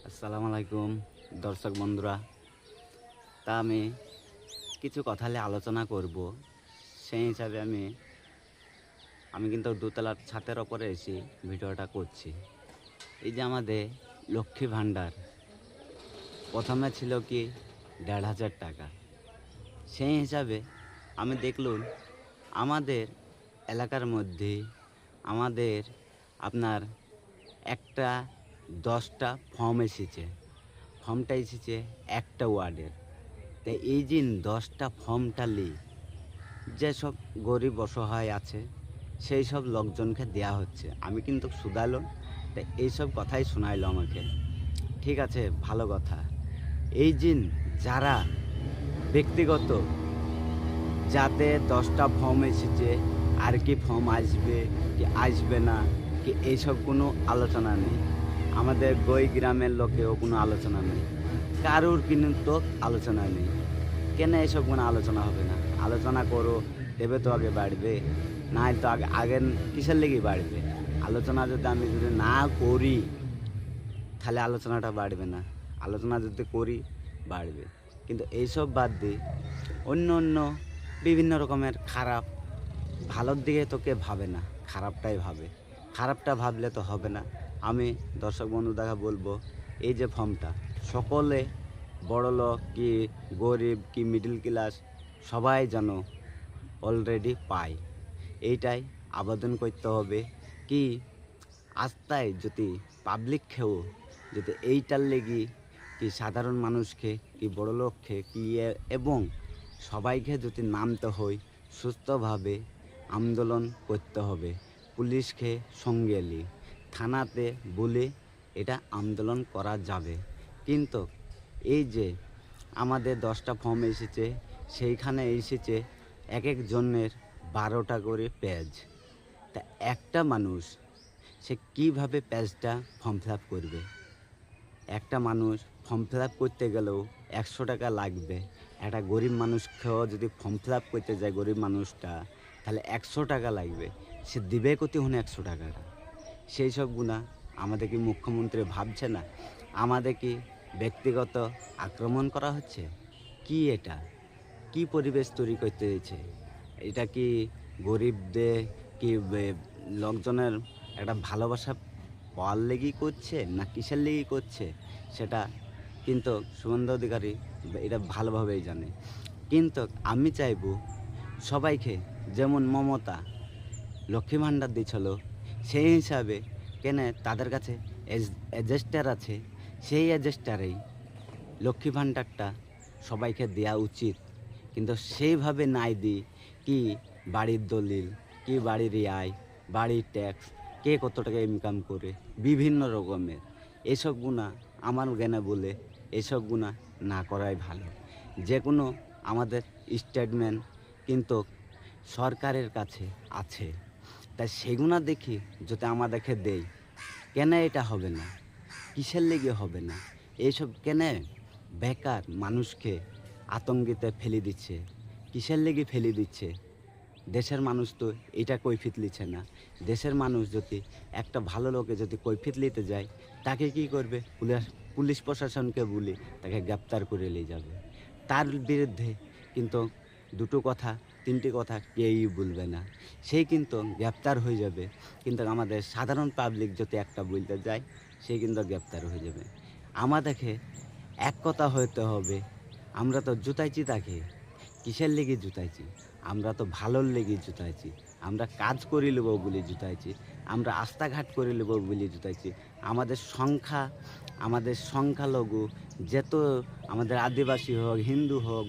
আসসালামু আলাইকুম দর্শক বন্ধুরা। তা আমি কিছু কথা নিয়ে আলোচনা করব। সেই হিসাবে আমি কিন্তু দোতলার ছাদের ওপরে এসে ভিডিওটা করছি। এই যে আমাদের লক্ষ্মী ভাণ্ডার প্রথমে ছিল কি ১,৫০০ টাকা। সেই হিসাবে আমি দেখলুম আমাদের এলাকার মধ্যে আমাদের আপনার একটা ১০টা ফর্ম এসেছে। ফর্মটা এসেছে একটা ওয়ার্ডের। তো এই যে 10টা ফর্মটা যেসব গরিব অসহায় আছে সেই সব লোকজনকে দেয়া হচ্ছে। আমি কিন্তু শুধালো, তা এইসব কথাই শোনাইলো আমাকে। ঠিক আছে, ভালো কথা। এই যে যারা ব্যক্তিগত যাদের 10টা ফর্ম এসেছে, আর কি ফর্ম আসবে কি আসবে না, কি এইসব কোনো আলোচনা নেই। আমাদের গ্রামের লোকেও কোনো আলোচনা নেই, কারোর কিন্তু আলোচনা নেই। কেন এসব কোনো আলোচনা হবে না? আলোচনা করো, দেবে তো আগে বাড়বে, না তো আগে কিসের লেগে বাড়বে? আলোচনা আমি যদি না করি তাহলে আলোচনাটা বাড়বে না। আলোচনা যদি করি বাড়বে। কিন্তু এইসব বাদ দিয়ে অন্য অন্য বিভিন্ন রকমের খারাপ, ভালোর দিকে তো কে ভাবে না, খারাপটাই ভাবে। খারাপটা ভাবলে তো হবে না। আমি দর্শক বন্ধুদেরকে বলবো, এই যে ফর্মটা সকলে, বড়লোক কি গরিব কি মিডল ক্লাস, সবাই যেন অলরেডি পায়, এইটাই আবেদন করতে হবে। কি আস্তায় যদি পাবলিক খেয়েও যদি এইটার লেগে কি সাধারণ মানুষকে কি বড়লোককে কি এবং সবাইকে যদি নামতে হয়, সুস্থভাবে আন্দোলন করতে হবে। পুলিশকে সঙ্গে নিয়ে থানাতে বলে এটা আন্দোলন করা যাবে। কিন্তু এই যে আমাদের 10টা ফর্ম এসেছে, সেইখানে এসেছে এক একজনের 12টা করে পেজ। তা একটা মানুষ সে কীভাবে পেজটা ফর্ম ফিল আপ করবে? একটা মানুষ ফর্ম ফিল আপ করতে গেলেও 100 টাকা লাগবে। একটা গরিব মানুষকেও যদি ফর্ম ফিল আপ করতে যায়, গরিব মানুষটা, তাহলে 100 টাকা লাগবে। সে দিবে কোথায় হনে 100 টাকাটা? সেই সব গুণা আমাদের কি মুখ্যমন্ত্রী ভাবছে না? আমাদের কি ব্যক্তিগত আক্রমণ করা হচ্ছে? কি এটা? কি পরিবেশ তৈরি করতে দিয়েছে? এটা কি গরিবদের কি লোকজনের একটা ভালোবাসা পাওয়ার লেগেই করছে না কিসের লেগেই করছে? সেটা কিন্তু শুভেন্দু অধিকারী এটা ভালোভাবেই জানে। কিন্তু আমি চাইবো সবাইকে, যেমন মমতা লক্ষ্মী ভাণ্ডার দিয়েছিল, সেই হিসাবে কেন তাদের কাছে এজেস্টার আছে, সেই এজেস্টারেই লক্ষ্মী ভাণ্ডারটা সবাইকে দেওয়া উচিত। কিন্তু সেইভাবে নাই দিই কি বাড়ির দলিল, কি বাড়ির আয়, বাড়ির ট্যাক্স, কে কত টাকা ইনকাম করে, বিভিন্ন রকমের এসব গুণা আমার জ্ঞানে বলে এসব গুণা না করাই ভালো। যে কোনো আমাদের স্টেটমেন্ট কিন্তু সরকারের কাছে আছে, তাই সেগুনা দেখি যদি আমাদেরকে দেয়, কেন এটা হবে না? কিসের লেগে হবে না? এইসব কেন বেকার মানুষকে আতঙ্কিতে ফেলে দিচ্ছে? কিসের লেগে ফেলে দিচ্ছে? দেশের মানুষ তো এটা কৈফিয়ত নিচ্ছে না। দেশের মানুষ যদি একটা ভালো লোকে যদি কৈফিয়ত নিতে যায়, তাকে কি করবে? পুলিশ প্রশাসনকে বলে তাকে গ্রেপ্তার করে নিয়ে যাবে। তার বিরুদ্ধে কিন্তু দুটো কথা, তিনটি কথা কেউই বলবে না, সেই কিন্তু গ্রেপ্তার হয়ে যাবে। কিন্তু আমাদের সাধারণ পাবলিক যদি একটা বলতে যায়, সে কিন্তু গ্রেপ্তার হয়ে যাবে। আমাদেরকে এক কথা হইতে হবে, আমরা তো জুতাইছি তাকে, কিসের লেগে জুতাইছি? আমরা তো ভালোর লেগে জুতাইছি। আমরা কাজ করে নেব বলে জুতাইছি, আমরা রাস্তাঘাট করে নেব বলে জুতাইছি। আমাদের সংখ্যালঘু যত, আমাদের আদিবাসী হোক, হিন্দু হোক,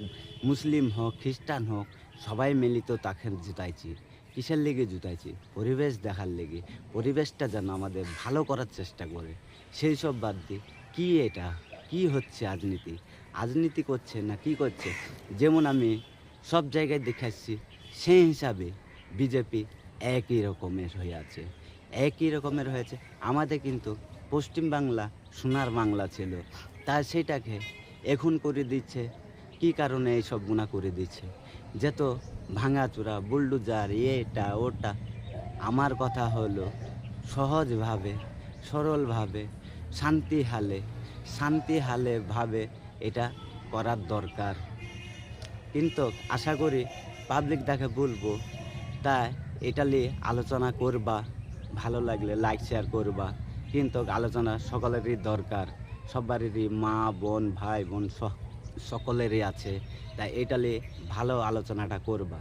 মুসলিম হোক, খ্রিস্টান হোক, সবাই মিলিত তাকে জুতাইছি। কিসের লেগে জুতাইছি? পরিবেশ দেখার লেগে। পরিবেশটা যেন আমাদের ভালো করার চেষ্টা করে। সেই সব বাদ দিয়ে কী এটা? কি হচ্ছে? রাজনীতি করছে না কি করছে? যেমন আমি সব জায়গায় দেখে আসছি, সেই হিসাবে বিজেপি একই রকমের হয়ে আছে, একই রকমের হয়েছে। আমাদের কিন্তু পশ্চিমবাংলা সোনার বাংলা ছিল, তা সেটাকে এখন করে দিচ্ছে। কি কারণে এইসব গুণা করে দিচ্ছে? যত ভাঙাচোরা, বুলডোজার, এটা ওটা। আমার কথা হলো সহজভাবে, সরলভাবে, শান্তি হালে শান্তি হালে ভাবে এটা করার দরকার। কিন্তু আশা করি পাবলিক দেখে বলবো, তাই এটা নিয়ে আলোচনা করবা, ভালো লাগলে লাইক শেয়ার করবা। কিন্তু আলোচনা সকলেরই দরকার, সবারই মা বোন ভাই বোন সকলেরই আছে, তাই এটা নিয়ে ভালো আলোচনাটা করবা।